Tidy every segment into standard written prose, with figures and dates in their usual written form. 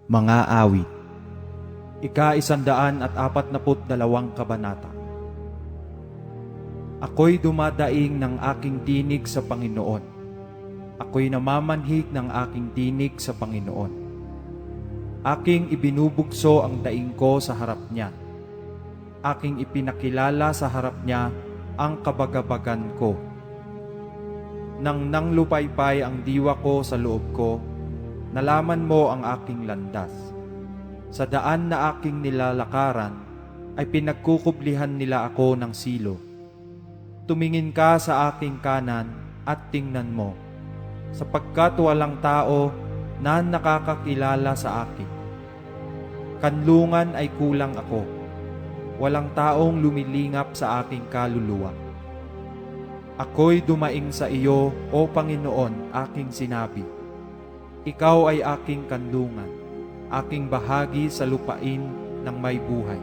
Mga awit, ika-142 kabanata. Ako'y dumadaing ng aking tinig sa Panginoon. Ako'y namamanhik ng aking tinig sa Panginoon. Aking ibinubugso ang daing ko sa harap niya. Aking ipinakilala sa harap niya ang kabagabagan ko. Nang nanglupaypay ang diwa ko sa loob ko, nalaman mo ang aking landas. Sa daan na aking nilalakaran, ay pinagkukublihan nila ako ng silo. Tumingin ka sa aking kanan at tingnan mo, sapagkat walang tao na nakakakilala sa akin. Kanlungan ay kulang ako. Walang taong lumilingap sa aking kaluluwa. Ako'y dumaing sa iyo, O Panginoon, aking sinabi. Ikaw ay aking kanlungan, aking bahagi sa lupain ng may buhay.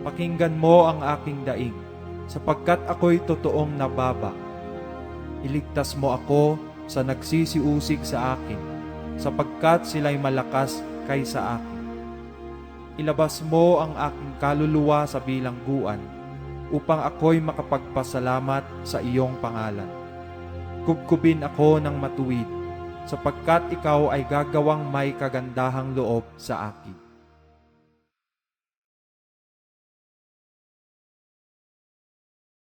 Pakinggan mo ang aking daing, sapagkat ako'y totoong nababa. Iligtas mo ako sa nagsisiusig sa akin, sapagkat sila'y malakas kaysa akin. Ilabas mo ang aking kaluluwa sa bilangguan, upang ako'y makapagpasalamat sa iyong pangalan. Kubkubin ako ng matuwid, sapagkat ikaw ay gagawang may kagandahang loob sa akin.